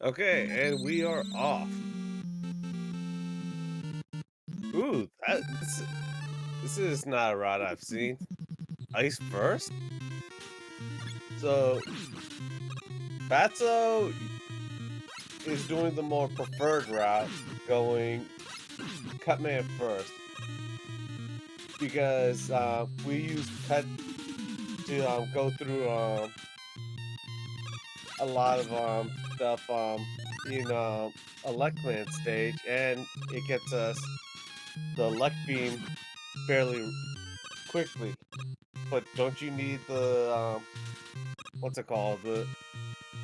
Okay, and we are off. Ooh, this is not a route I've seen. Ice first? So, Fatso is doing the more preferred route, going Cutman first. Because we use Cut to go through a lot of stuff in Electman stage, and it gets us the Luck Beam fairly quickly. But don't you need the what's it called? The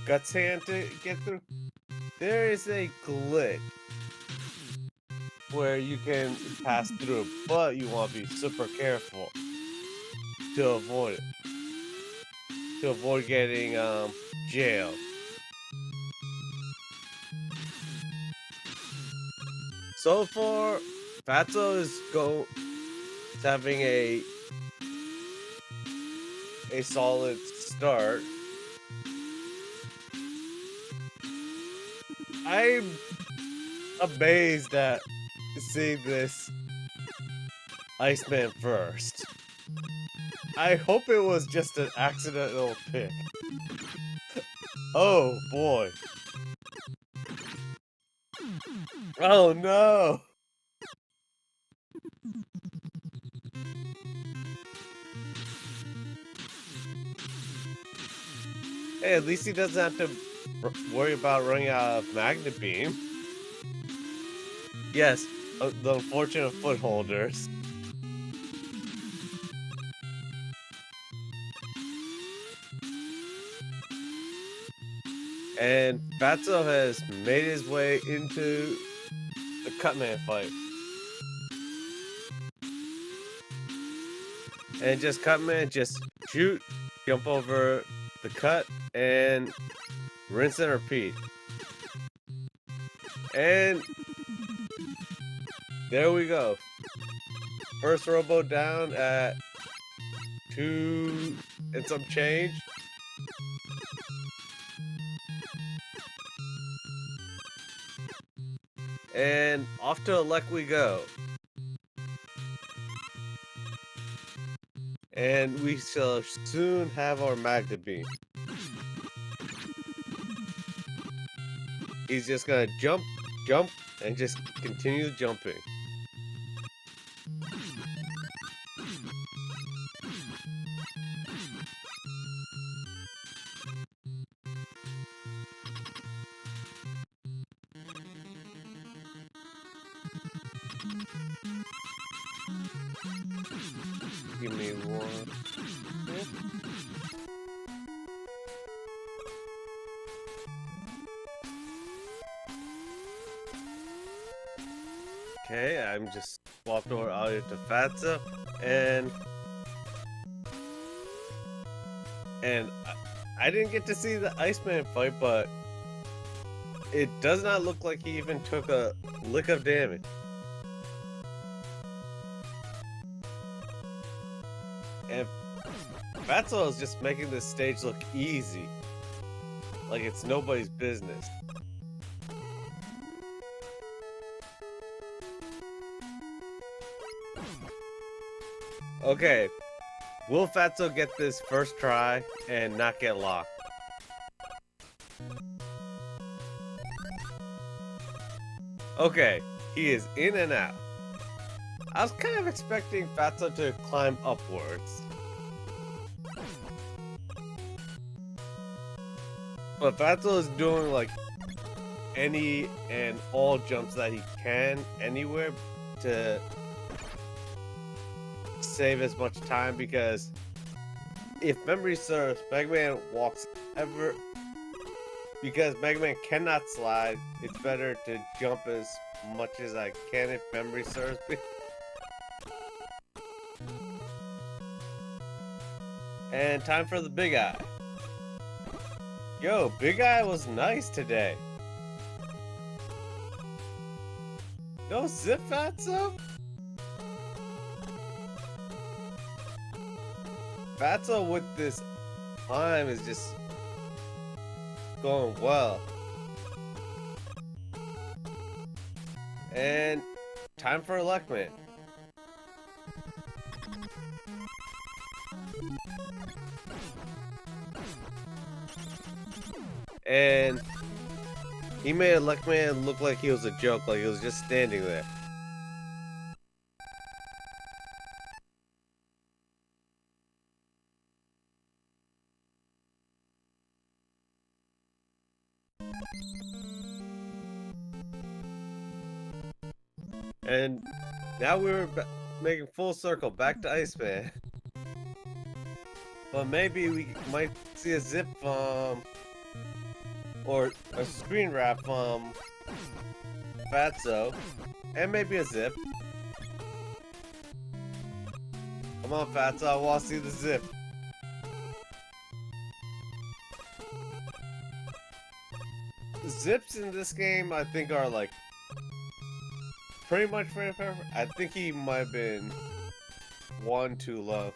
Guts Hand to get through? There is a glitch where you can pass through, but you want to be super careful to avoid it. To avoid getting jailed. So far, Fatso is having a solid start. I'm amazed at seeing this Iceman first. I hope it was just an accidental pick. Oh boy. Oh no. Hey, at least he doesn't have to worry about running out of Magnet Beam. Yes, the unfortunate footholders. And Fatso has made his way into the Cutman fight. And just Cutman, just shoot, jump over the cut, and rinse and repeat. And there we go. First robo down at 2 and some change. And off to Elect we go. And we shall soon have our Magna Beam. He's just gonna jump, jump, and just continue jumping. Give me one. Okay, I'm just swapped over out to Fatso, and I didn't get to see the Iceman fight, but it does not look like he even took a lick of damage. And Fatso is just making this stage look easy, like it's nobody's business. Okay, will Fatso get this first try and not get locked? Okay, he is in and out. I was kind of expecting Fatso to climb upwards. But Fatso is doing like any and all jumps that he can anywhere to save as much time, because if memory serves, Mega Man walks ever. Because Mega Man cannot slide, it's better to jump as much as I can if memory serves me. And time for the Big Eye. Yo, Big Eye was nice today. No zip, Fatso? Fatso with this climb is just going well. And time for Electman. And he made Electman look like he was a joke, like he was just standing there. And now we're making full circle back to Iceman. But maybe we might see a zip from, or a screen wrap from Fatso, and maybe a zip. Come on, Fatso, I want to see the zip. The zips in this game, I think, are like pretty much perfect. I think he might have been one too low.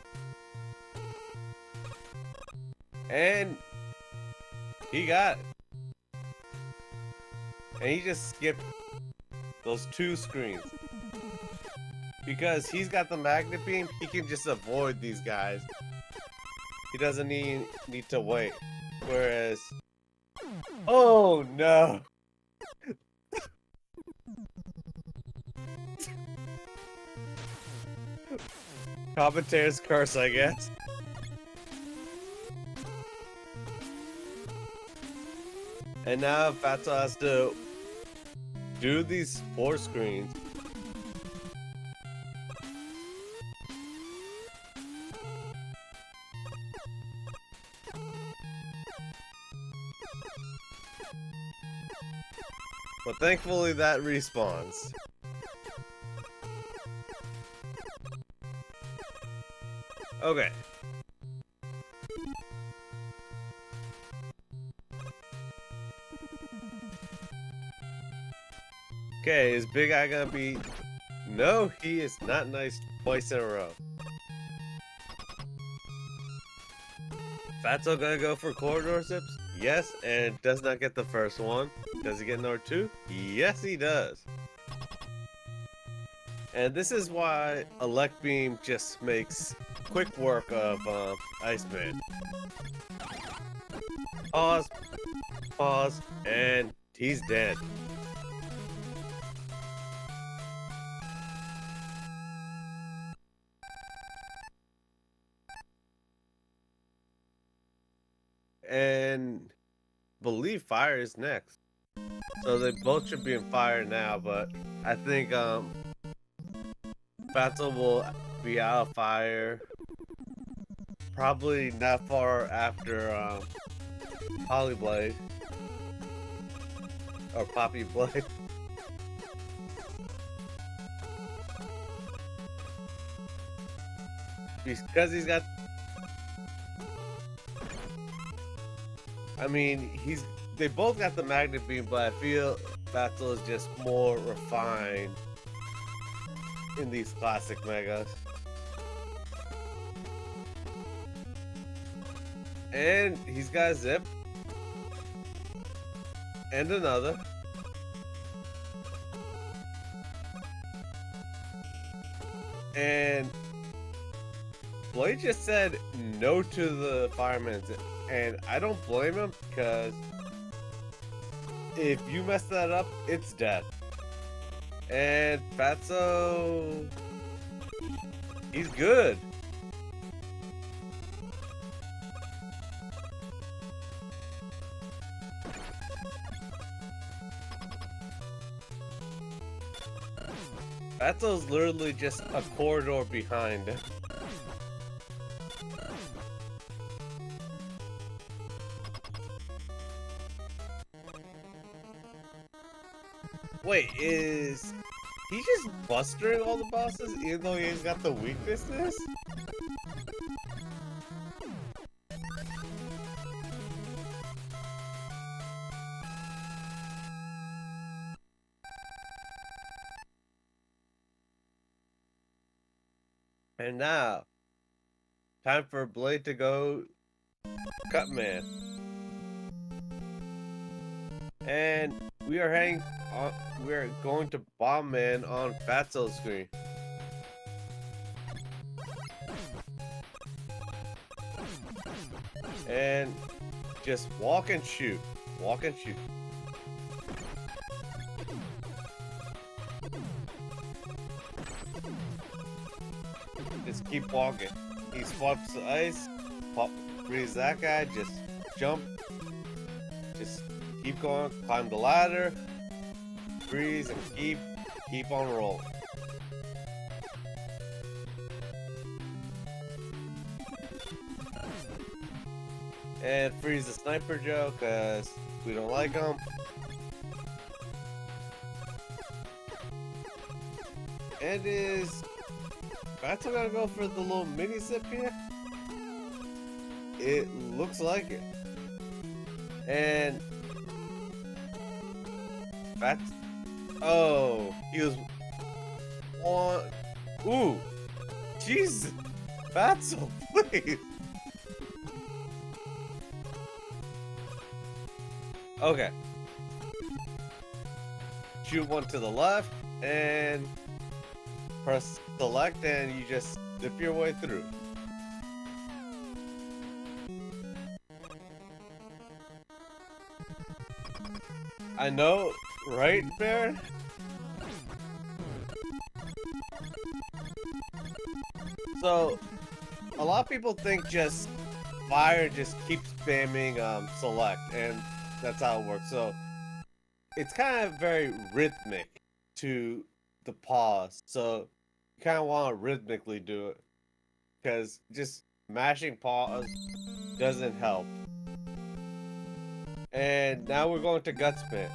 And he got it. And he just skipped those 2 screens. Because he's got the magnet beam, he can just avoid these guys. He doesn't need to wait. Whereas... Oh no! Commentator's curse, I guess. And now Fatso has to do these 4 screens. But thankfully that respawns. Okay. Okay, is Big Eye gonna be... No, he is not nice twice in a row. Fatso gonna go for corridor zips? Yes, and does not get the first one. Does he get number 2? Yes, he does. And this is why Elect Beam just makes quick work of Iceman. Pause, pause, and he's dead. And believe fire is next. So they both should be in fire now, but I think Fatso will be out of fire probably not far after Palpiblade or Palpiblade. Because he's got, I mean, they both got the magnet beam, but I feel Fatso is just more refined in these classic megas. And he's got a zip. And another. And Blade just said no to the fireman. And I don't blame him, because if you mess that up, it's death. And Fatso, he's good. Fatso's literally just a corridor behind him. Wait, is he just bustering all the bosses even though he's got the weaknesses? And now, time for Blade to go Cutman. And we are heading on. We're going to Bomb Man on Fatso's screen. And just walk and shoot. Walk and shoot. Just keep walking. He swaps the ice. Pop, freeze that guy. Just jump. Just keep going. Climb the ladder. Freeze and keep on rolling. And freeze the Sniper Joe, cause we don't like him. And is Fatso gonna go for the little mini zip here? It looks like it. And Fatso, oh, he was on. Ooh, Jesus, Fatso, please. Okay. Shoot one to the left and press select and you just zip your way through. I know, right, Baron? So, a lot of people think just fire just keep spamming select, and that's how it works. So it's kind of very rhythmic to the pause. So you kind of want to rhythmically do it, because just mashing pause doesn't help. And now we're going to gut spin.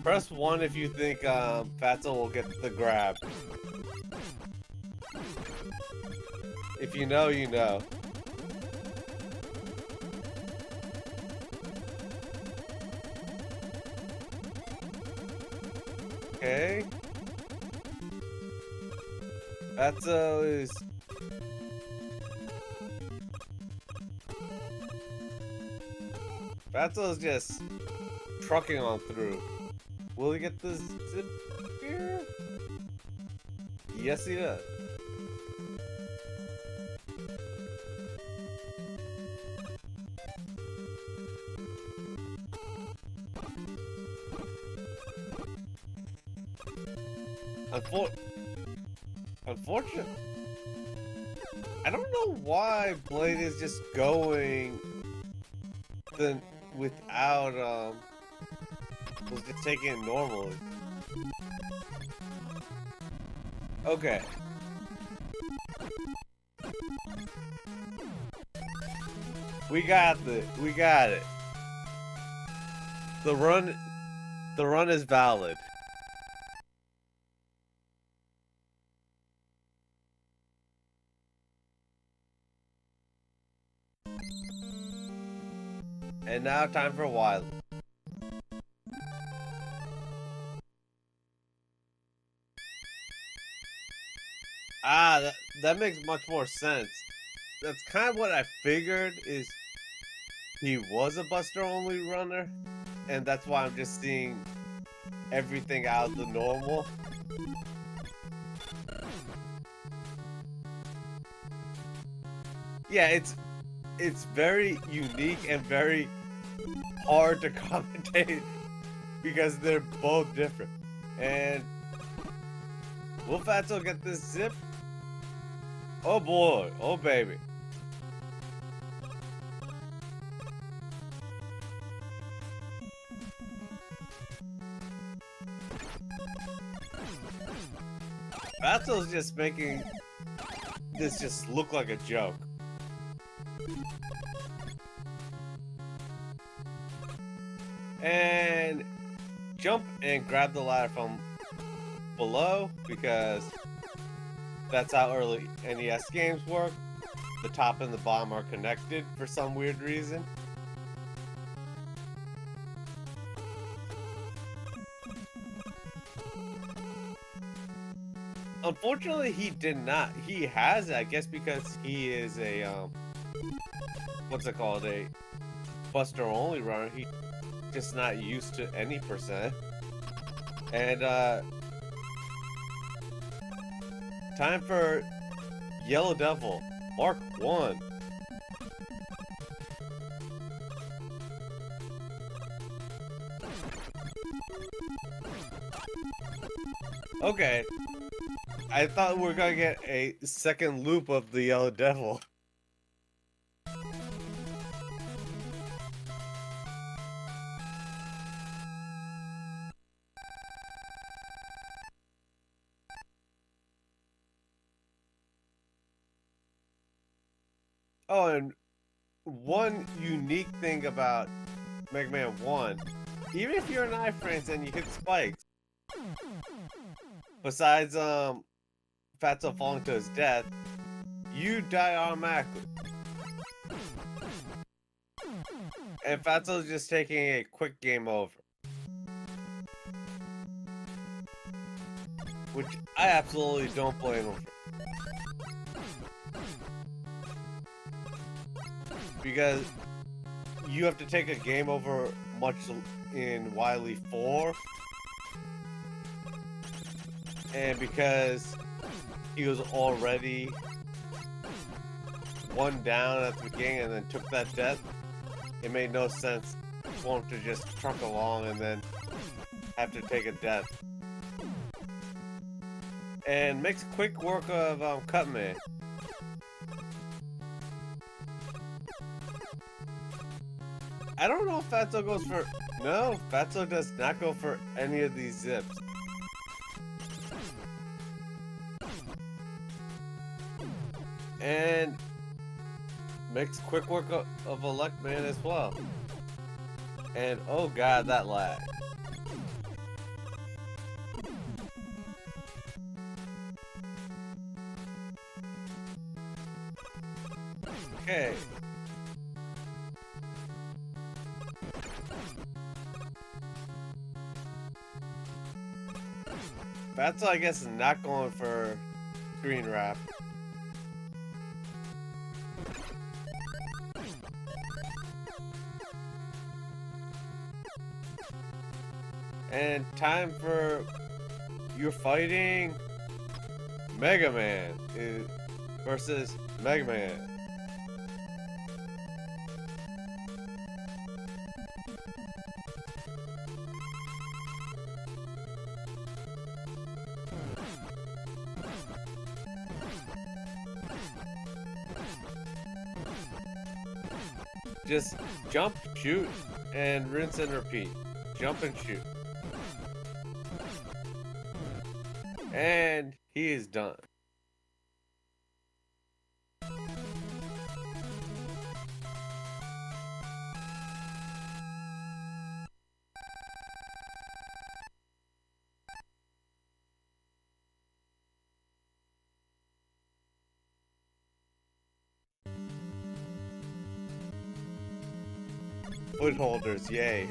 Press 1 if you think Fatso will get the grab. If you know, you know. Okay. Fatso is... Fatso's just trucking on through. Will he get the zip here? Yes, he does. Unfortunate. I don't know why Blade is just going without was just taking it normally. Okay. We got it. The run is valid. And now time for Wild. Ah, that makes much more sense. That's kind of what I figured, is he was a Buster only runner, and that's why I'm just seeing everything out of the normal. Yeah, it's very unique and very hard to commentate because they're both different. And will Fatso get this zip? Oh boy, oh baby. Fatso's just making this just look like a joke. And jump and grab the ladder from below, because that's how early NES games work. The top and the bottom are connected for some weird reason. Unfortunately, he did not. He has it, I guess, because he is a what's it called? A Buster only runner. just not used to any percent. And time for Yellow Devil, Mark 1. Okay, I thought we were gonna get a second loop of the Yellow Devil. Oh, and one unique thing about Mega Man 1, even if you're an iframes and you hit spikes, besides Fatso falling to his death, you die automatically. And Fatso's just taking a quick game over. Which I absolutely don't blame him for. Because you have to take a game over much in Wily 4. And because he was already one down at the beginning and then took that death, it made no sense for him to just truck along and then have to take a death. And makes quick work of Cutman. I don't know if Fatso goes for... No, Fatso does not go for any of these zips. And makes quick work of Electman as well. And oh god, that lag. Okay. Fatso, I guess, is not going for screen wrap. And time for you're fighting Mega Man versus Mega Man. Just jump, shoot, and rinse and repeat. Jump and shoot. And he is done. Footholders, yay.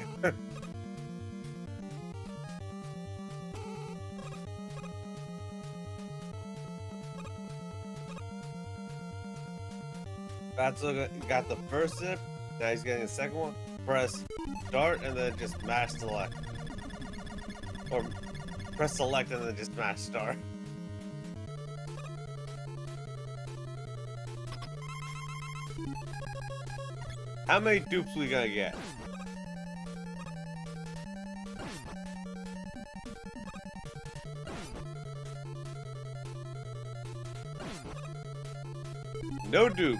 Fatso got the first zip, now he's getting the second one. Press start and then just mash select. Or press select and then just mash start. How many dupes we gonna get? No dupe.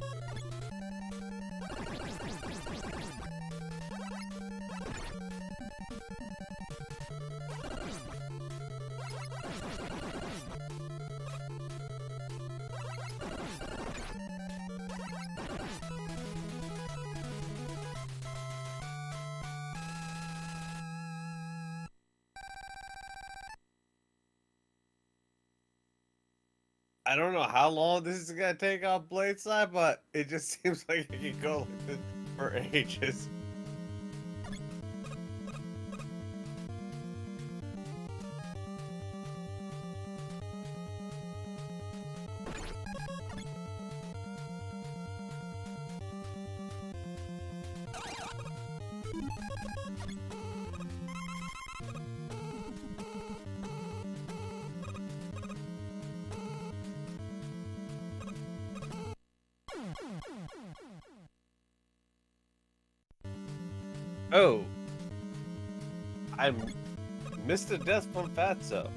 I don't know how long this is gonna take on Blade side, but it just seems like it could go like this for ages. Oh, I'm Mr. Death from Fatso.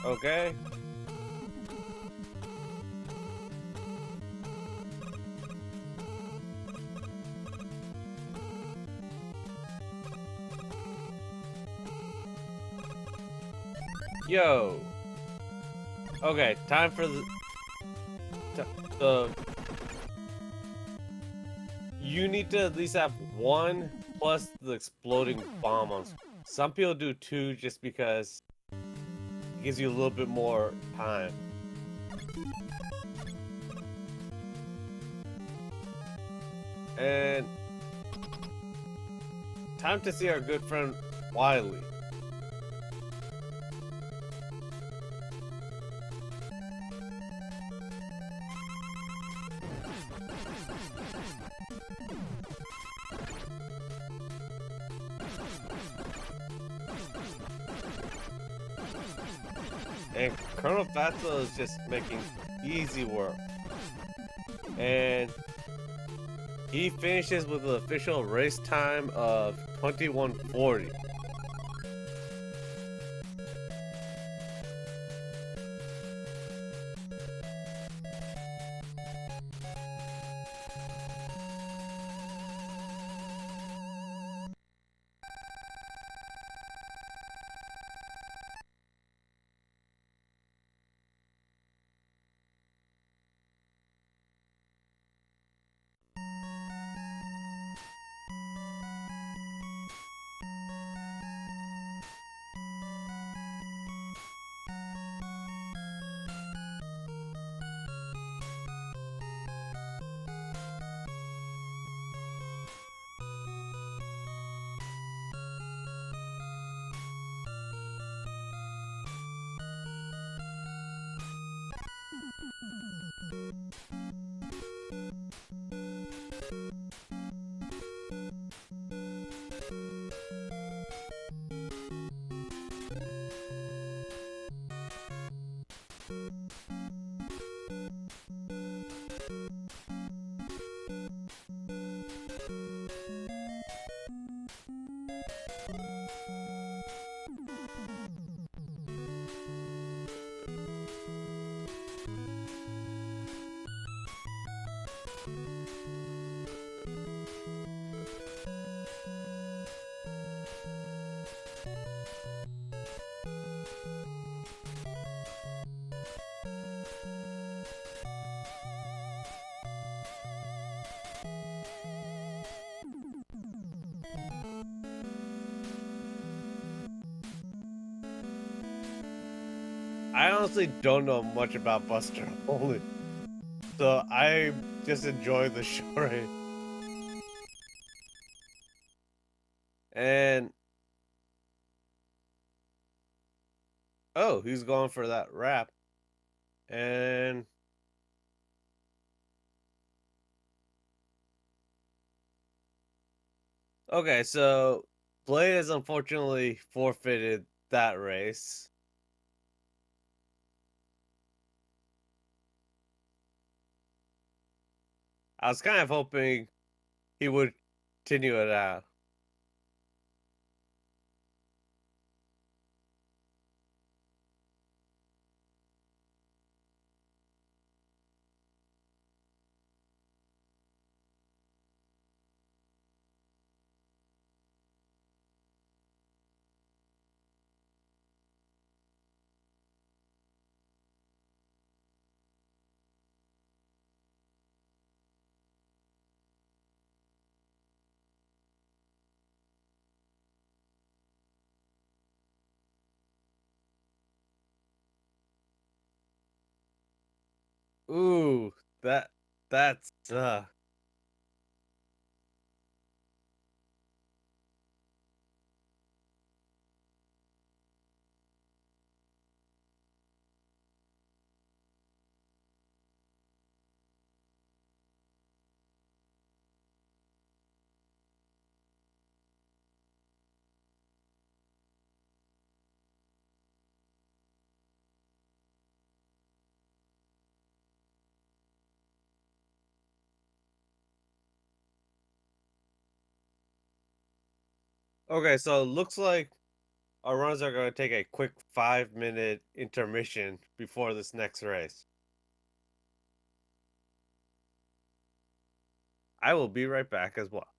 Okay. Yo. Okay, time for the you need to at least have one plus the exploding bomb on. Some people do two just because it gives you a little bit more time. And time to see our good friend Wiley. And ColonelFatso is just making easy work. And he finishes with an official race time of 21:40. I honestly don't know much about Buster Only, so I just enjoy the story. And oh, he's going for that rap. And okay, so Blade has unfortunately forfeited that race. I was kind of hoping he would continue it out. Ooh, that's Okay, so it looks like our runners are going to take a quick 5-minute intermission before this next race. I will be right back as well.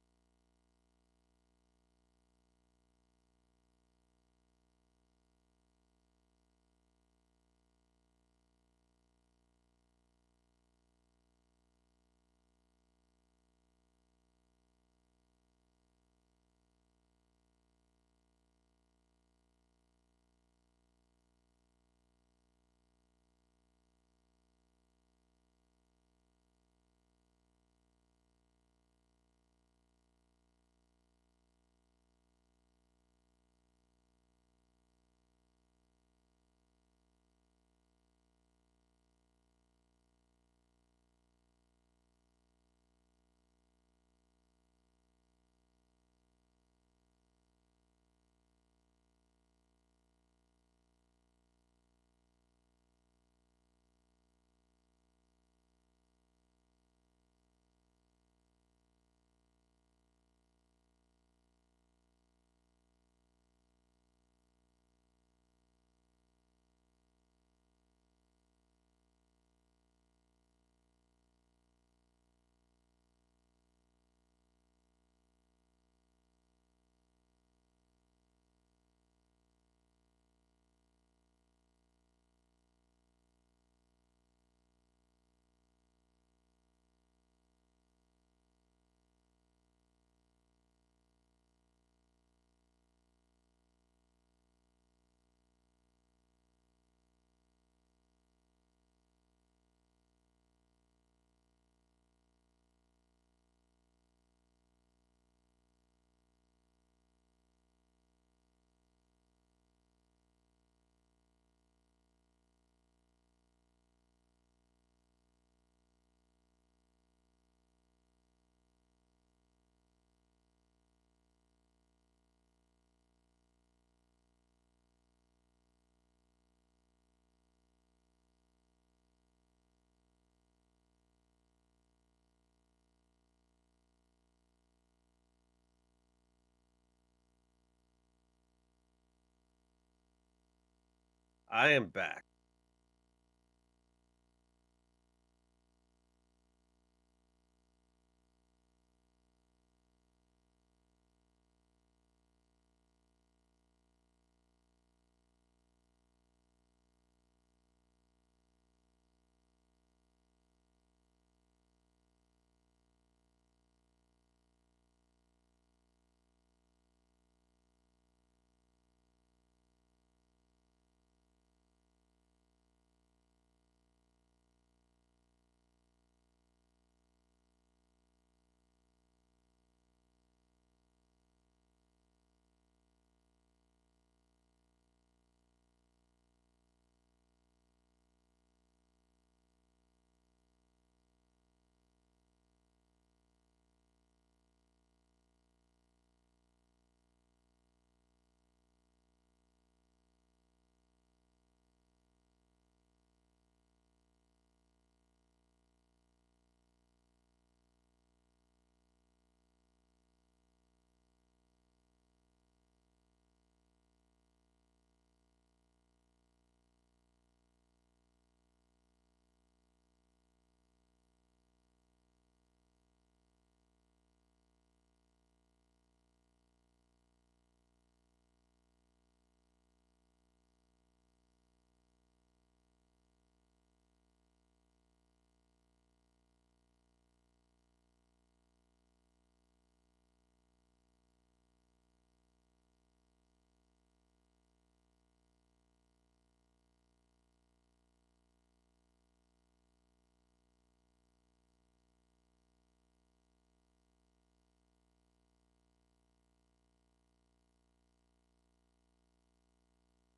I am back.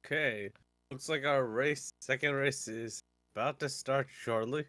Okay, looks like our second race is about to start shortly.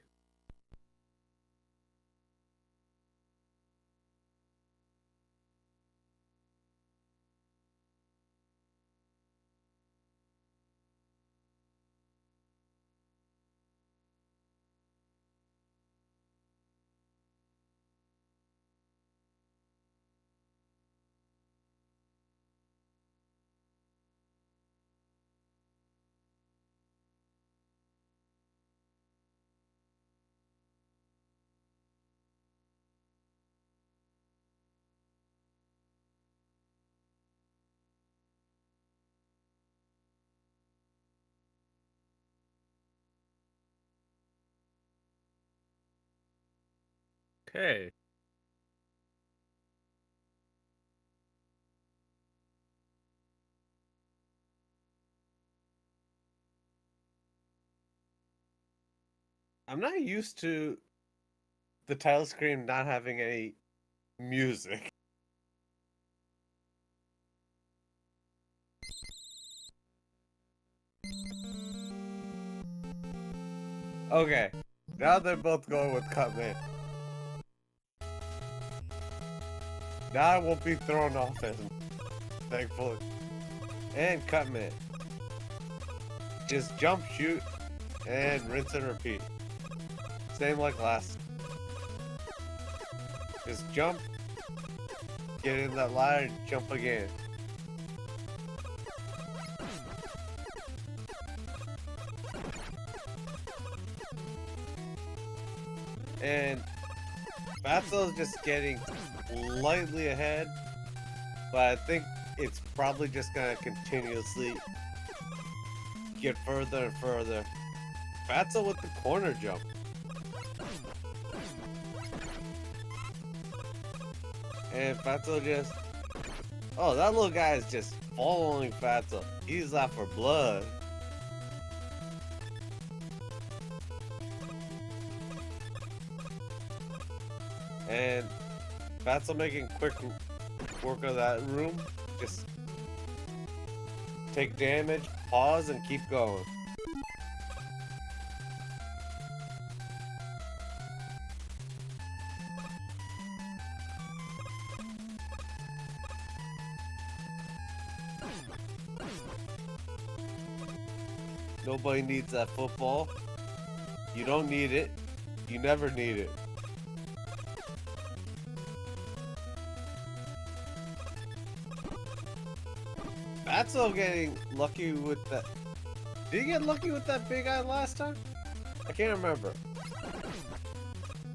Okay. I'm not used to the title screen not having any music. Okay, now they're both going with Cutman. Now I won't be thrown off as him, thankfully. And Cutman. Just jump, shoot, and rinse and repeat. Same like last. Just jump, get in that ladder, and jump again. And Fatso's just getting slightly ahead, but I think it's probably just gonna continuously get further and further. Fatso with the corner jump. And Fatso just... Oh, that little guy is just following Fatso. He's out for blood. And Fatso making quick work of that room. Just take damage, pause, and keep going. Nobody needs that football. You don't need it. You never need it. Fatso getting lucky with that. Did he get lucky with that big eye last time? I can't remember.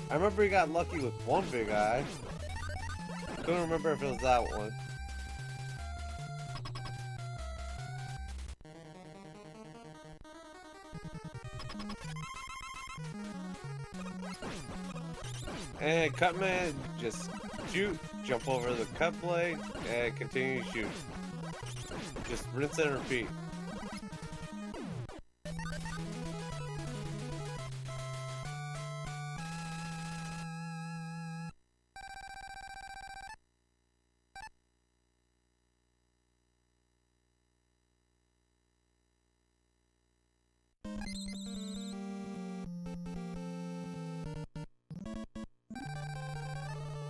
I remember he got lucky with one big eye. Couldn't remember if it was that one. And Cutman, just shoot, jump over the cut blade, and continue to shoot. Just rinse and repeat.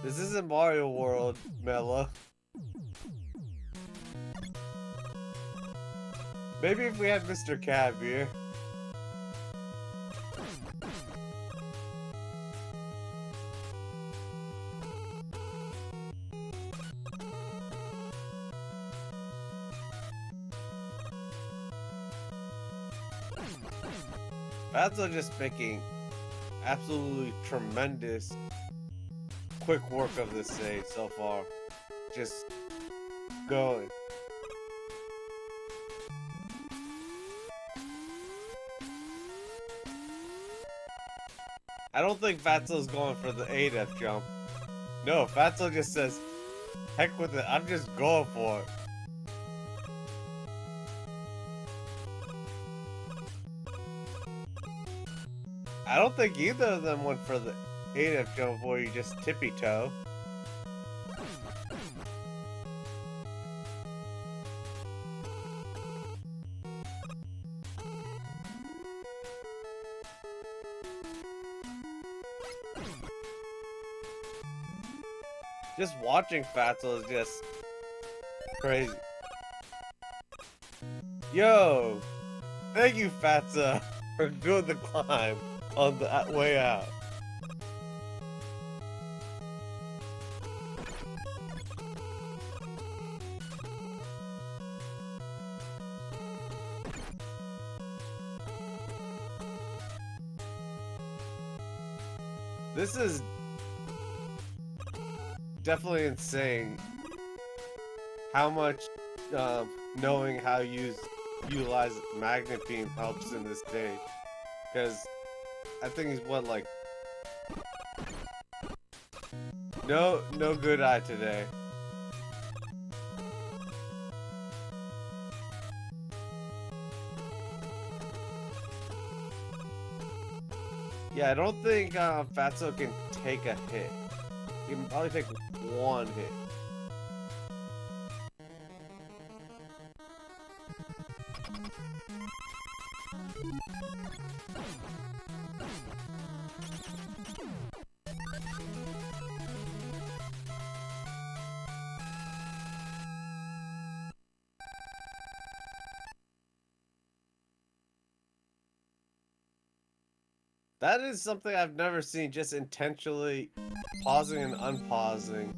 This isn't Mario World, Mela. Maybe if we had Mr. Cab here. Fatso just making absolutely tremendous quick work of this stage so far. Just going. I don't think Fatso's going for the 8F jump. No, Fatso just says, heck with it, I'm just going for it. I don't think either of them went for the 8F jump where you just tippy toe. Just watching Fatso is just crazy. Yo! Thank you, Fatso, for doing the climb on the way out. This is definitely insane how much knowing how to utilize magnet beam helps in this stage, because I think he's what, like No good eye today. Yeah, I don't think Fatso can take a hit. He can probably take one hit. That is something I've never seen, just intentionally pausing and unpausing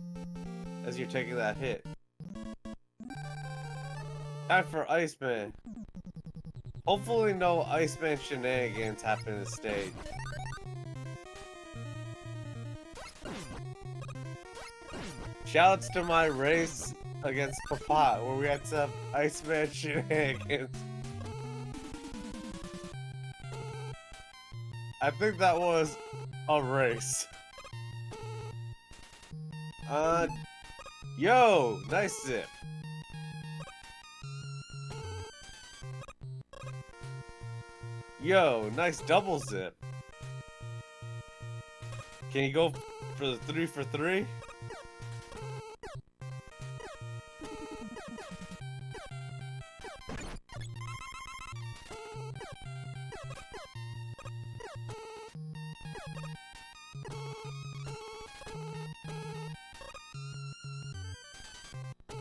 as you're taking that hit. Time for Iceman. Hopefully no Iceman shenanigans happen in the stage. Shoutouts to my race against Papa, where we had some Iceman shenanigans. I think that was a race. Yo, nice zip. Yo, nice double zip. Can you go for the 3 for 3?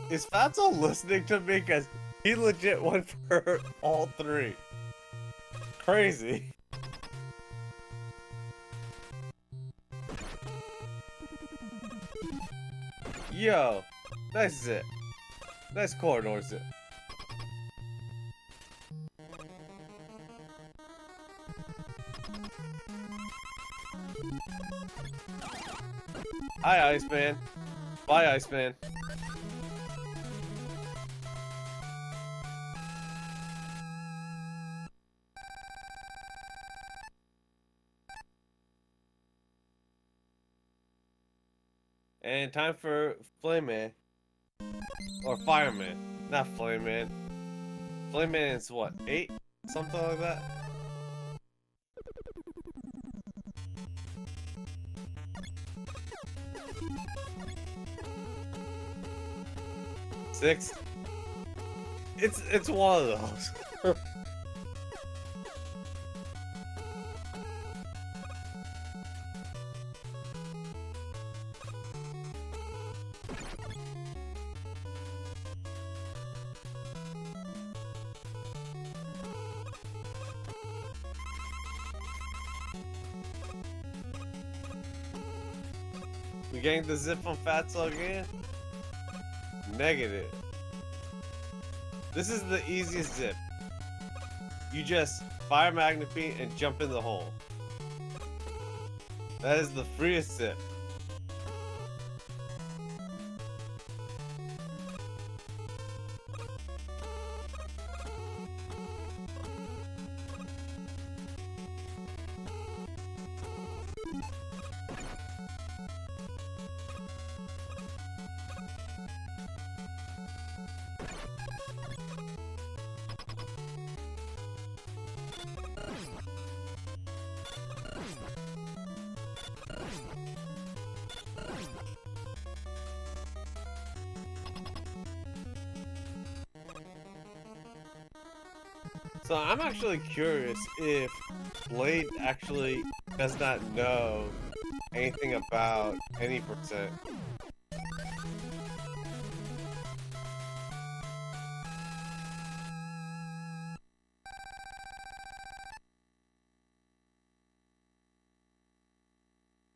Is Fatso listening to me? Because he legit went for all 3. Crazy. Yo, nice zip. Nice corridor zip. Hi, Iceman. Bye, Iceman. And time for Flame Man. Or Fireman. Not Flame Man. Flame Man is what, 8? Something like that? Six? It's one of those. We getting the zip from Fatso again? Negative. This is the easiest zip. You just fire Magnet Beam and jump in the hole. That is the freest zip. So I'm actually curious if Blade actually does not know anything about any percent.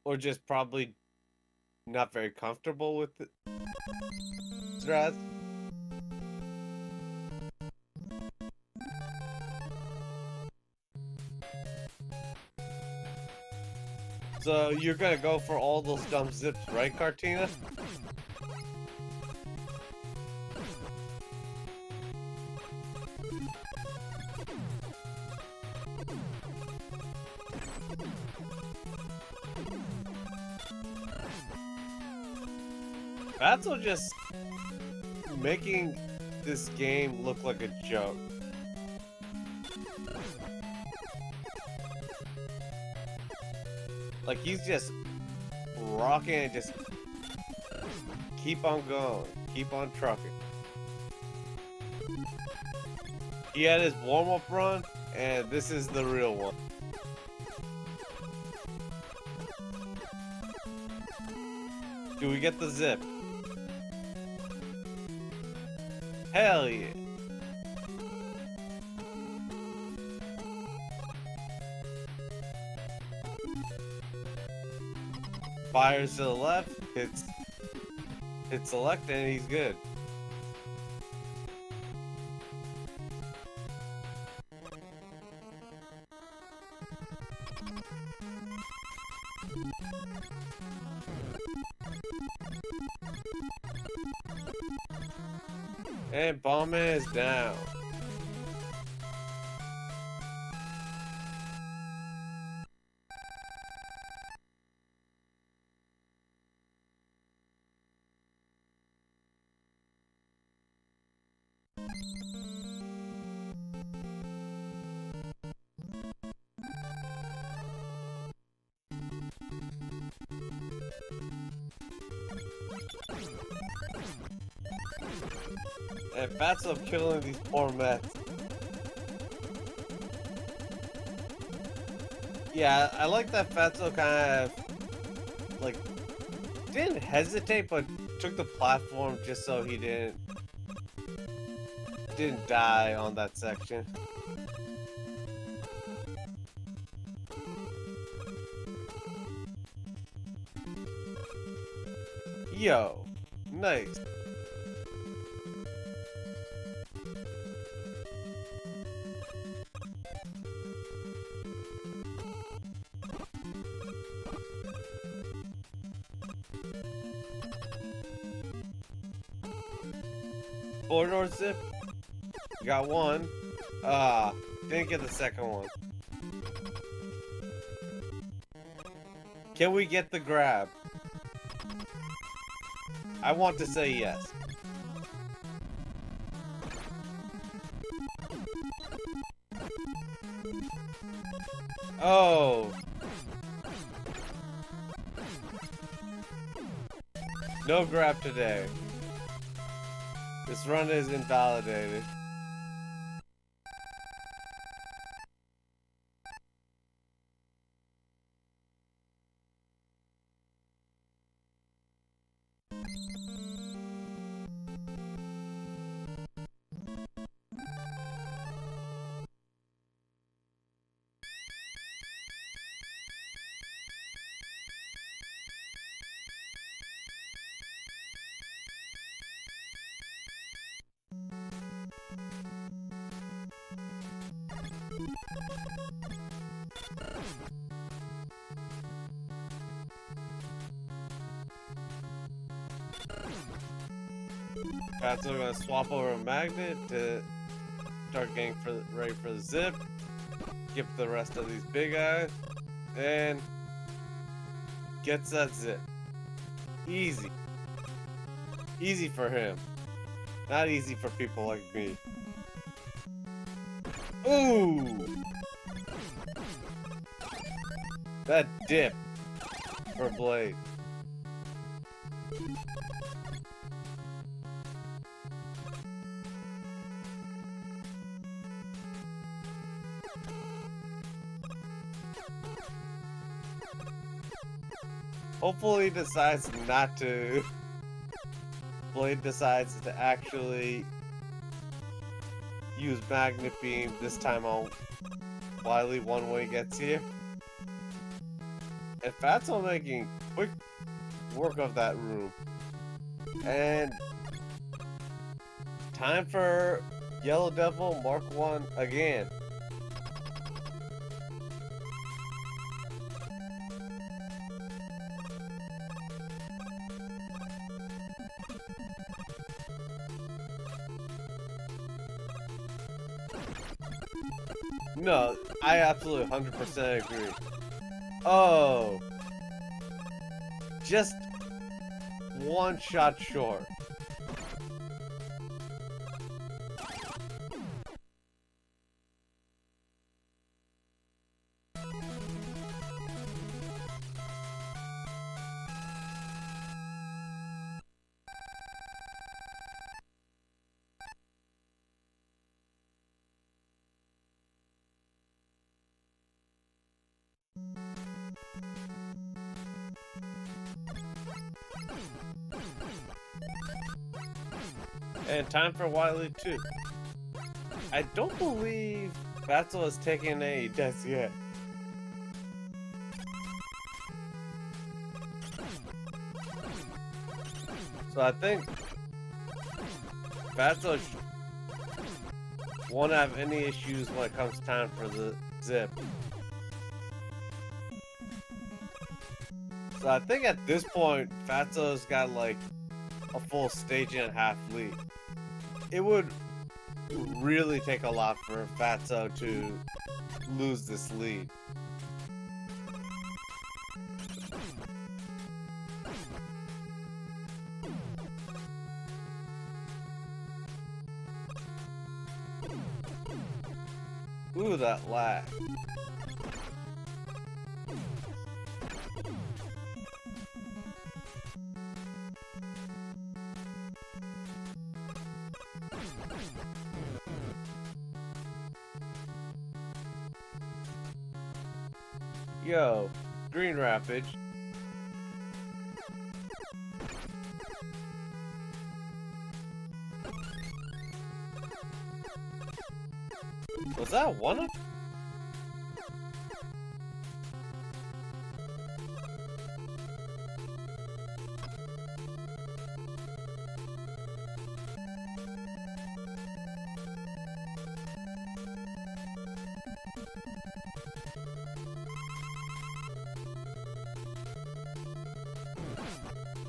Or just probably not very comfortable with it. Strats. So you're gonna go for all those dumb zips, right, Cartina? Fatso just making this game look like a joke. Like he's just rocking and just keep on going, keep on trucking. He had his warm-up run, and this is the real one. Do we get the zip? Hell yeah. Fires to the left, hits select, and he's good. And Bombman is down. And Fatso killing these poor Mets. Yeah, I like that Fatso kind of like didn't hesitate, but took the platform just so he didn't die on that section. Yo, nice. Four-door zip. Got one. Didn't get the second one. Can we get the grab? I want to say yes. Oh. No grab today. This run is invalidated. Fatso gonna swap over a magnet to start getting ready for the zip. Skip the rest of these big guys. And gets that zip. Easy. Easy for him. Not easy for people like me. Ooh! That dip for Blade. Hopefully he decides not to. Blade decides to actually use Magnet Beam this time on Wily one when he gets here. And Fatso making quick work of that room. And time for Yellow Devil Mark 1 again. No, I absolutely 100% agree. Oh. Just one shot short. And time for Wily 2. I don't believe Fatso has taken any deaths yet. So I think Fatso won't have any issues when it comes time for the zip. So I think at this point, Fatso's got like a full stage and a half lead. It would really take a lot for Fatso to lose this lead. Ooh, that lag. Yo, Green Rapids. Was that one of?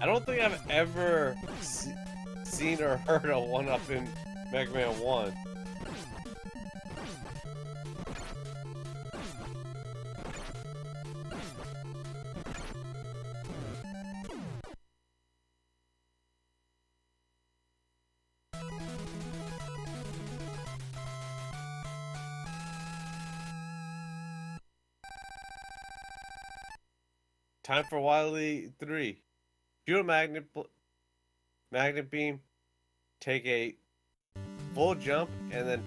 I don't think I've ever seen or heard a one-up in Mega Man 1. Time for Wily 3. Shoot a magnet beam, take a full jump, and then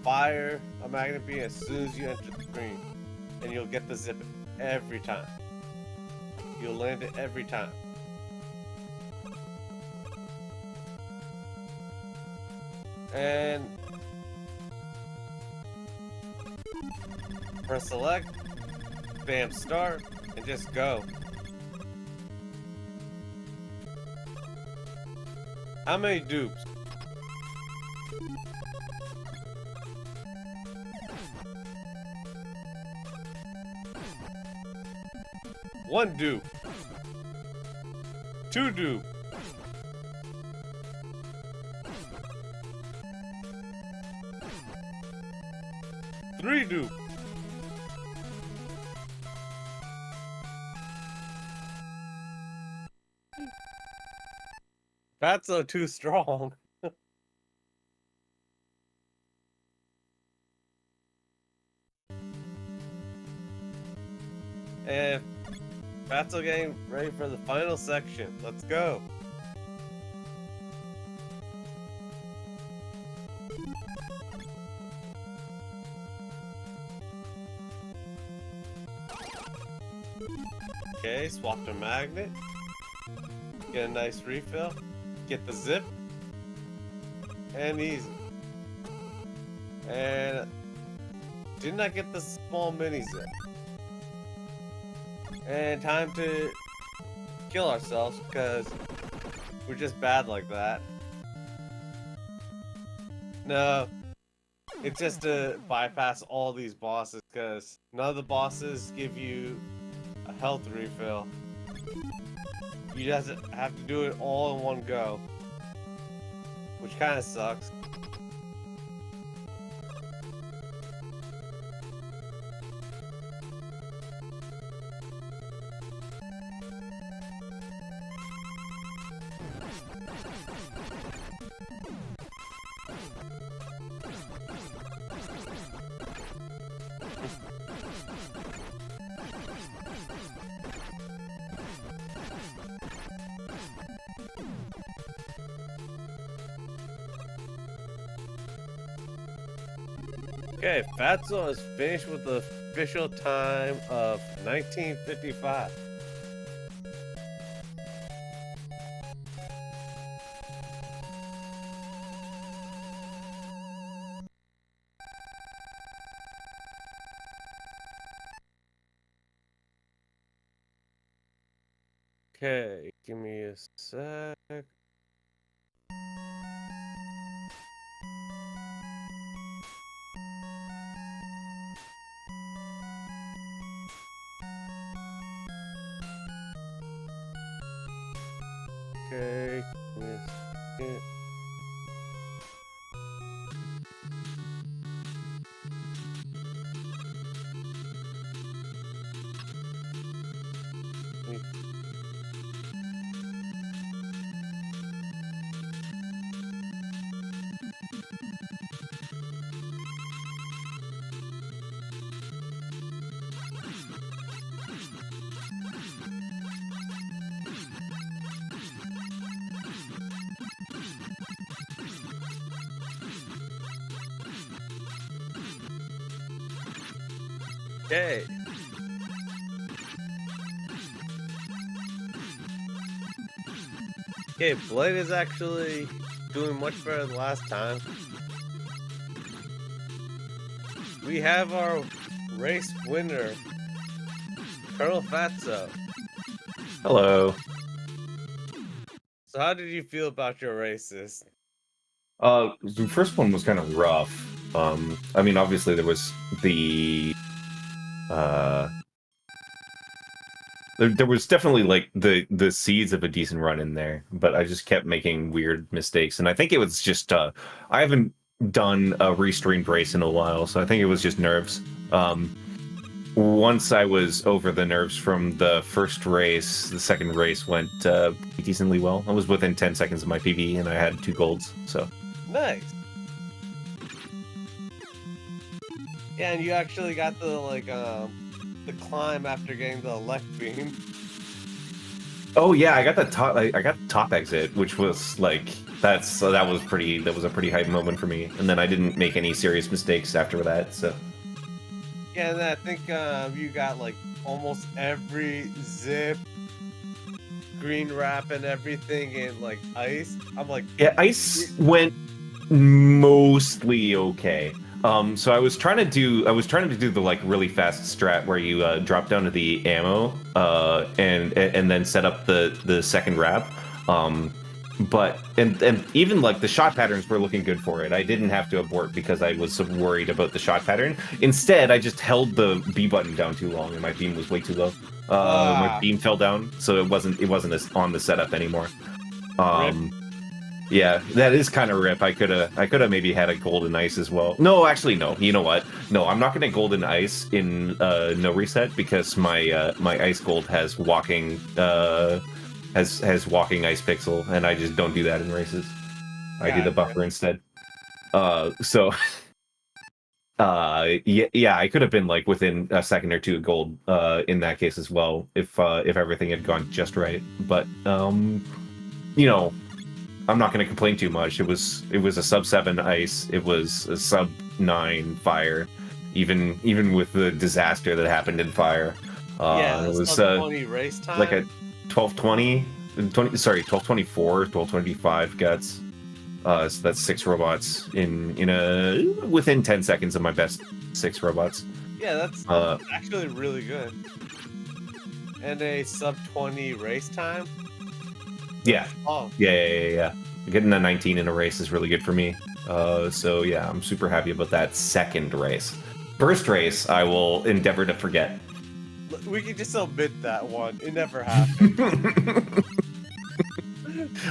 fire a magnet beam as soon as you enter the screen. And you'll get the zip every time. You'll land it every time. And press select, bam, start, and just go. How many dupes? One dupe. Two dupe. Three dupe. Fatso too strong. And Fatso getting ready for the final section. Let's go. Okay, swap the magnet. Get a nice refill. Get the zip. And easy. And did not get the small mini zip. And time to kill ourselves because we're just bad like that. No, it's just to bypass all these bosses because none of the bosses give you a health refill. You just have to do it all in one go, which kind of sucks. Okay, Fatso is finished with the official time of 1955. Okay, give me a sec. Okay, give me a second. Okay. Okay, Blade is actually doing much better than last time. We have our race winner, ColonelFatso. Hello. So how did you feel about your races? The first one was kind of rough. I mean, obviously there was the there was definitely like the seeds of a decent run in there, but I just kept making weird mistakes, and I think it was just I haven't done a restreamed race in a while, so I think it was just nerves. Once I was over the nerves from the first race, the second race went decently well. I was within 10 seconds of my PB, and I had 2 golds, so. Nice. Yeah, and you actually got the climb after getting the elect beam. Oh yeah, I got the top. I got the top exit, which was like that was a pretty hype moment for me. And then I didn't make any serious mistakes after that. So Yeah, and then I think you got like almost every zip, green wrap, and everything in like ice. I'm like, yeah, ice went mostly okay. So I was trying to do the like really fast strat where you drop down to the ammo and then set up the second wrap. But even like the shot patterns were looking good for it. I didn't have to abort because I was worried about the shot pattern. Instead, I just held the B button down too long and my beam was way too low. My beam fell down, so it wasn't as on the setup anymore. Yeah, that is kind of rip. I could have maybe had a golden ice as well. No, actually, no. You know what? No, I'm not gonna golden ice in no reset because my my ice gold has walking has walking ice pixel, and I just don't do that in races. I do the buffer instead. So yeah, I could have been like within a second or two of gold in that case as well if everything had gone just right. But you know. I'm not going to complain too much. It was a sub 7 ice. It was a sub 9 fire. Even with the disaster that happened in fire. yeah, it was 20 race time. Like a 1224, 1225 guts. So that's 6 robots in a within 10 seconds of my best 6 robots. Yeah, that's actually really good. And a sub 20 race time. Yeah. Oh. Yeah. Getting a 19 in a race is really good for me. So yeah, I'm super happy about that second race. First race, I will endeavor to forget. We can just omit that one. It never happened.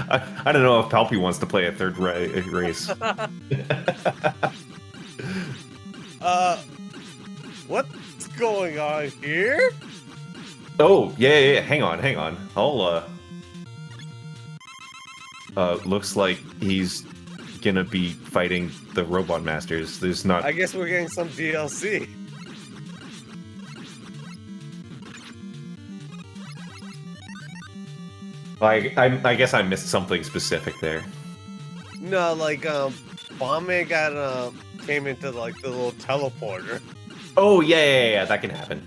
I don't know if Palpy wants to play a third race. What's going on here? Oh, yeah. Hang on. I'll looks like he's gonna be fighting the Robot Masters. There's not. I guess we're getting some DLC. I guess I missed something specific there. No, like Bombman got came into like the little teleporter. Oh yeah, that can happen.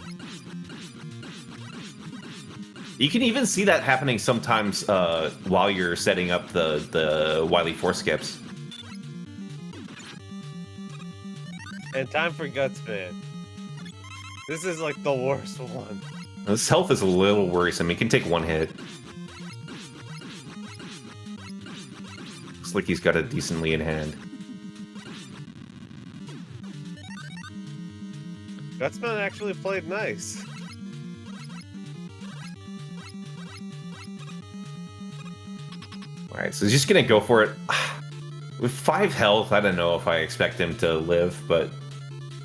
You can even see that happening sometimes while you're setting up the Wily Force skips. And time for Gutsman. This is like the worst one. This health is a little worrisome. He can take one hit. Looks like he's got it decently in hand. Gutsman actually played nice. Alright, so he's just gonna go for it. With 5 health, I don't know if I expect him to live, but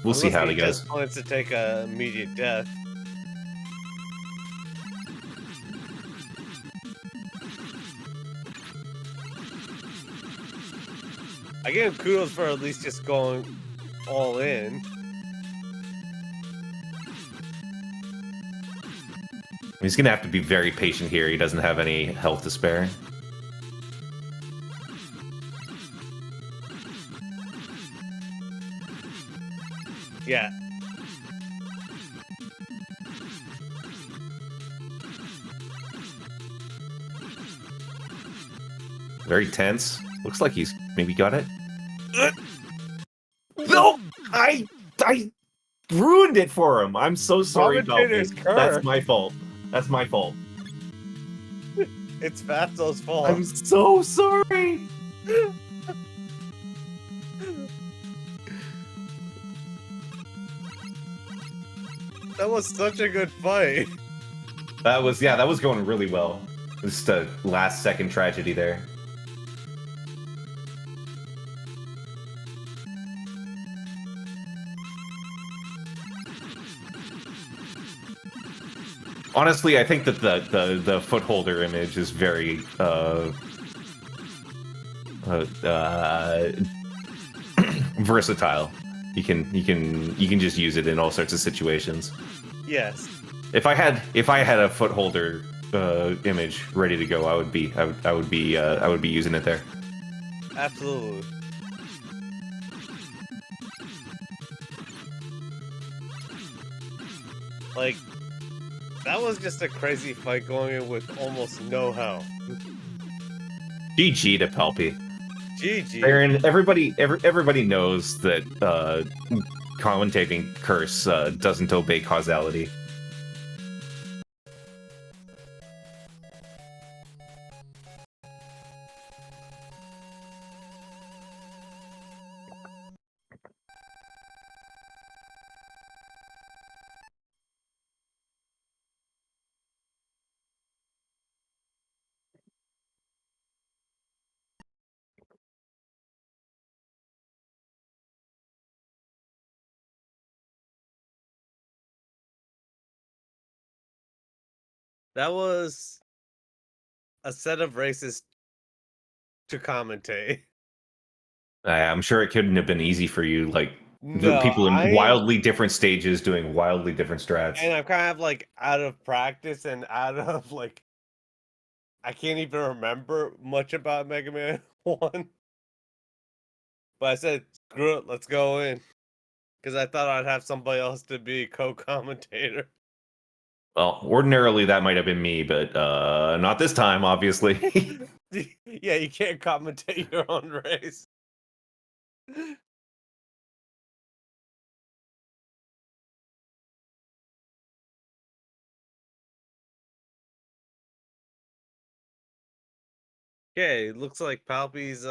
we'll see how he goes. Just wants to take a immediate death. I give him kudos for at least just going all in. He's gonna have to be very patient here. He doesn't have any health to spare. Yeah. Very tense. Looks like he's maybe got it. No! I ruined it for him. I'm so sorry about this. That's my fault. That's my fault. It's Fatso's fault. I'm so sorry. That was such a good fight. That was going really well. Just a last second tragedy there. Honestly, I think that the footholder image is very versatile. You can just use it in all sorts of situations. Yes. If I had a footholder image ready to go, I would be using it there. Absolutely. Like, that was just a crazy fight going in with almost no health. GG to Palpy. GG. Aaron, everybody knows that commentating curse doesn't obey causality. That was a set of races to commentate. I'm sure it couldn't have been easy for you, like the No, people in wildly different stages doing wildly different strats. And I'm kind of like out of practice and out of like, I can't even remember much about Mega Man 1. But I said, screw it, let's go in. Because I thought I'd have somebody else to be co-commentator. Well, ordinarily that might have been me, but not this time, obviously. Yeah, you can't commentate your own race. Okay, looks like Palpy's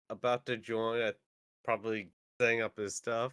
about to join. Probably setting up his stuff.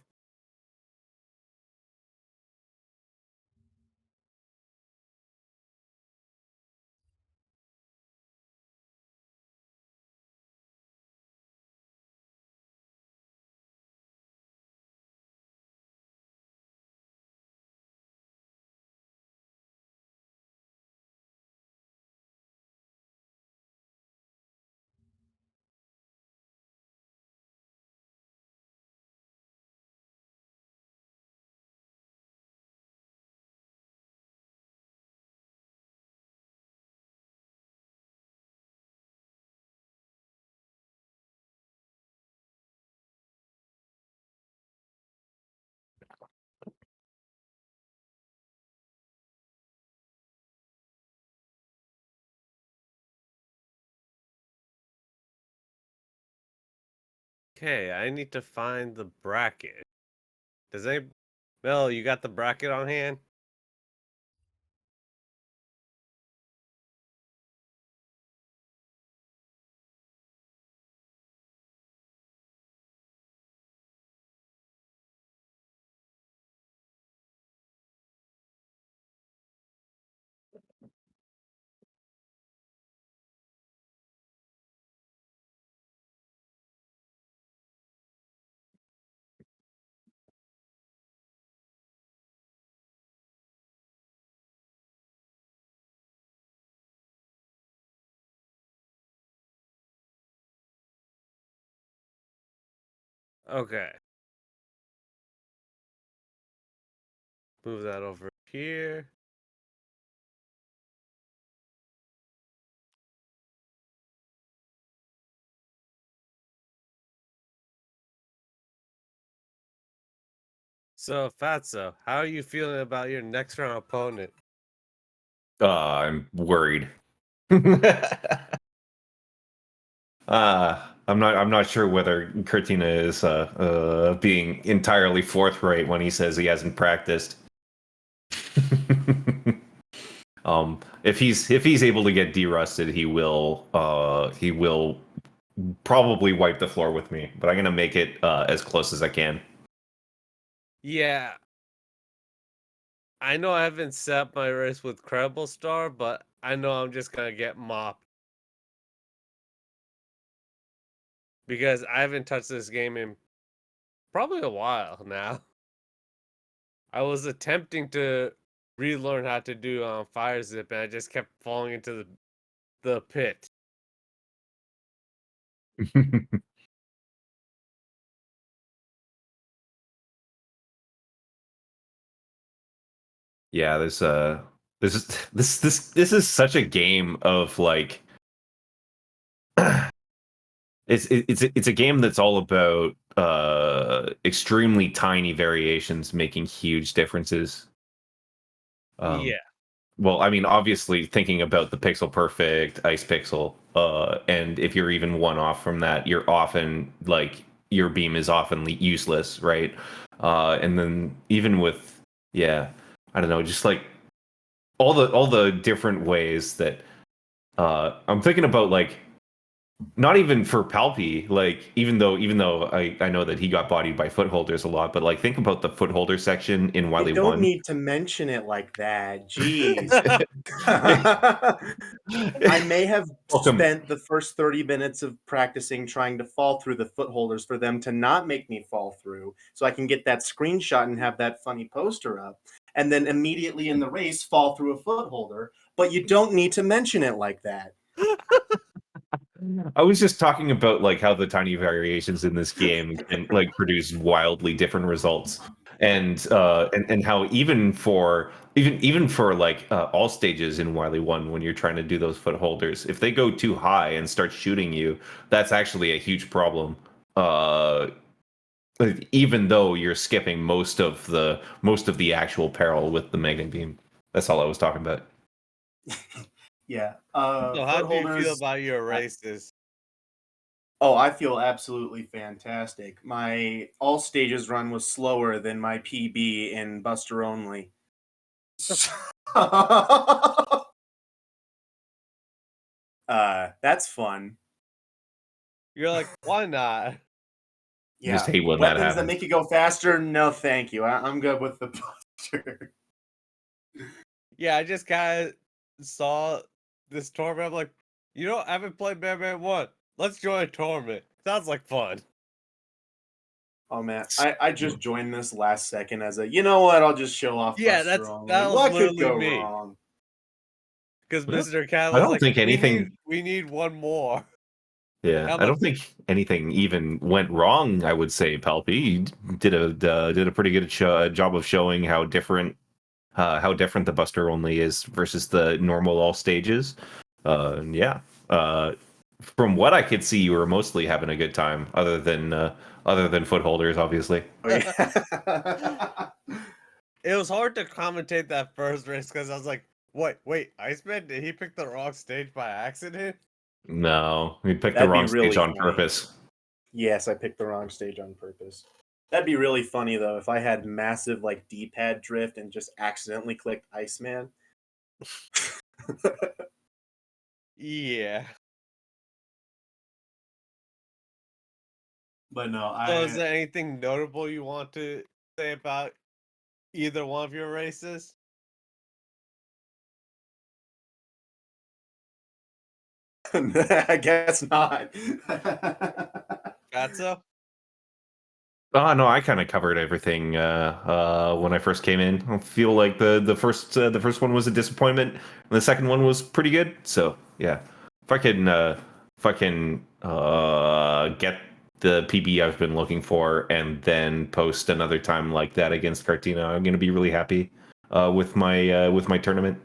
Okay, I need to find the bracket. Does any Mel, you got the bracket on hand? Okay. Move that over here. So, Fatso, how are you feeling about your next round opponent? I'm worried. I'm not sure whether Cortina is being entirely forthright when he says he hasn't practiced. If he's able to get derusted, he will probably wipe the floor with me. But I'm gonna make it as close as I can. Yeah, I know I haven't set up my race with Credible Star, but I know I'm just gonna get mopped. Because I haven't touched this game in probably a while now. I was attempting to relearn how to do fire zip, and I just kept falling into the pit. Yeah, this is such a game of like it's a game that's all about extremely tiny variations making huge differences. Yeah. Well, I mean, obviously thinking about the pixel perfect ice pixel, and if you're even one off from that, you're often like your beam is often useless, right? And then even with, yeah, I don't know, just like all the different ways that I'm thinking about, like not even for Palpy, like even though I know that he got bodied by footholders a lot, but like think about the footholder section in You Wily don't 1. need to mention it like that. Jeez. I may have Welcome. spent the first 30 minutes of practicing trying to fall through the footholders for them to not make me fall through, so I can get that screenshot and have that funny poster up, and then immediately in the race fall through a footholder, but you don't need to mention it like that. I was just talking about like how the tiny variations in this game can like produce wildly different results, and how even for like all stages in Wily 1, when you're trying to do those footholders, if they go too high and start shooting you, that's actually a huge problem. Like, even though you're skipping most of the actual peril with the magnet beam. That's all I was talking about. Yeah. So how do you feel Footholders. about your races? Oh, I feel absolutely fantastic. My all stages run was slower than my PB in Buster Only. That's fun. You're like, why not? I just Yeah. hate when that Weapons that happens. make you go faster? No, thank you. I'm good with the Buster. Yeah, I just kind of saw this tournament. I'm like, I haven't played Batman 1. Let's join a tournament. Sounds like fun. Oh man, I just joined this last second as a, you know what? I'll just show off Yeah, Buster Only. that was What could literally go me. wrong? Because Mr. Cat I was don't like, think anything. we need one more. Yeah, I'm I like, don't think anything even went wrong. I would say Palpy did a pretty good job of showing how different the Buster Only is versus the normal all stages. Yeah. From what I could see, you were mostly having a good time, other than footholders, obviously. Oh yeah. it was hard to commentate that first race because I was like, wait, Iceman, did he pick the wrong stage by accident? No, we picked the That'd be wrong stage really on funny. purpose. Yes, I picked the wrong stage on purpose. That'd be really funny though if I had massive like D-pad drift and just accidentally clicked Iceman. Yeah. But no, So is there anything notable you want to say about either one of your races? I guess not. Fatso? Oh no, I kind of covered everything when I first came in. I feel like the first one was a disappointment, and the second one was pretty good. So yeah, if I can get the PB I've been looking for, and then post another time like that against Cartina, I'm gonna be really happy with my tournament.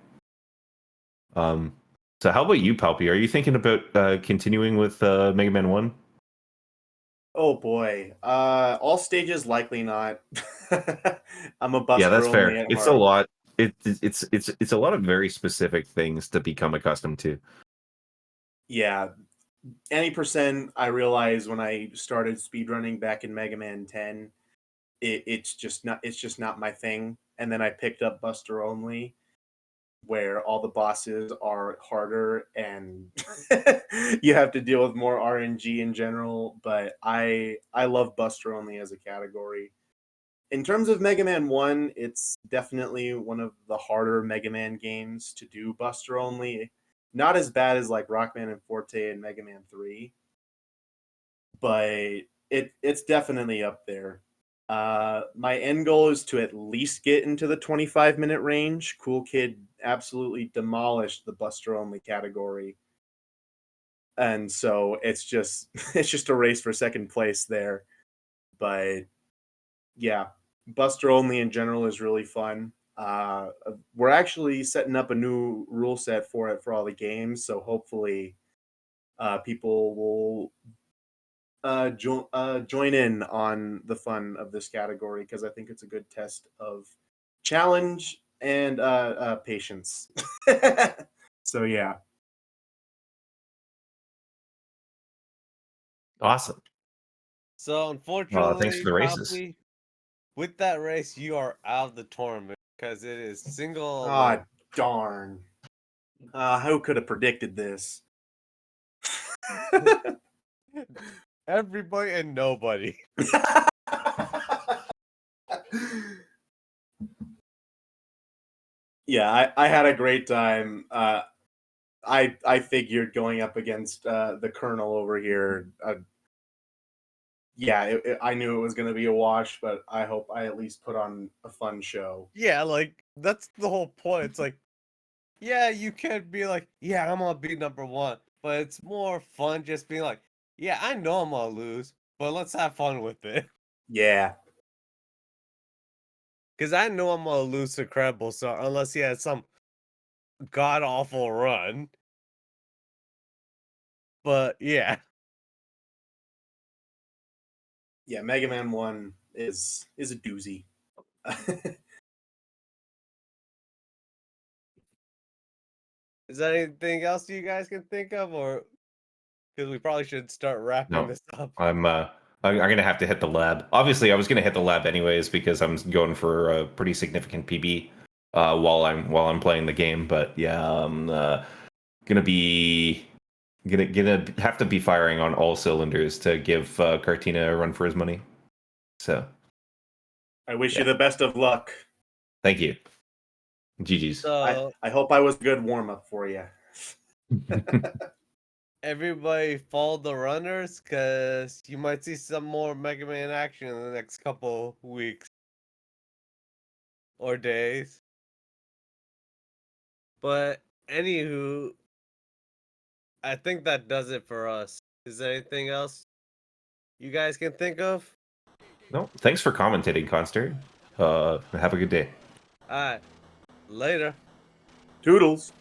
So how about you, Palpy? Are you thinking about continuing with Mega Man 1? Oh boy. All stages likely not. I'm a Yeah, buster that's only fair. at It's a heart. lot. It's a lot of very specific things to become accustomed to. Yeah. Any percent I realized when I started speedrunning back in Mega Man 10, it's just not my thing. And then I picked up Buster Only, where all the bosses are harder and you have to deal with more RNG in general. But I love Buster Only as a category. In terms of Mega Man 1, it's definitely one of the harder Mega Man games to do Buster Only. Not as bad as like Rockman and Forte and Mega Man 3, but it's definitely up there. My end goal is to at least get into the 25-minute range. Cool Kid absolutely demolished the Buster Only category. And so it's just it's just a race for second place there. But yeah, Buster Only in general is really fun. We're actually setting up a new rule set for it for all the games, so hopefully people will join in on the fun of this category because I think it's a good test of challenge and patience. So yeah, Awesome. So Thanks for unfortunately, the races. Poppy, with that race, you are out of the tournament because it is single ah darn. Who could have predicted this? everybody and nobody. Yeah, I had a great time. I figured going up against the Colonel over here. Yeah, I knew it was going to be a wash, but I hope I at least put on a fun show. Yeah, like that's the whole point. It's like, yeah, you can be like, yeah, I'm gonna be number one, but it's more fun just being like, yeah, I know I'm gonna lose, but let's have fun with it. Yeah, Because I know I'm gonna lose to Credible, so unless he has some god awful run. But yeah. yeah. Mega Man 1 is a doozy. Is there anything else you guys can think of, or because we probably should start wrapping No, this up? I'm gonna have to hit the lab. Obviously, I was gonna hit the lab anyways because I'm going for a pretty significant PB while I'm playing the game. But yeah, I'm gonna be gonna have to be firing on all cylinders to give Cartina a run for his money. So I wish you yeah, the best of luck. thank you. GG's. So I hope I was a good warm up for you. everybody follow the runners, because you might see some more Mega Man action in the next couple weeks or days. But anywho, I think that does it for us. Is there anything else you guys can think of? No, thanks for commentating, Conster. Have a good day. Alright, later. Toodles.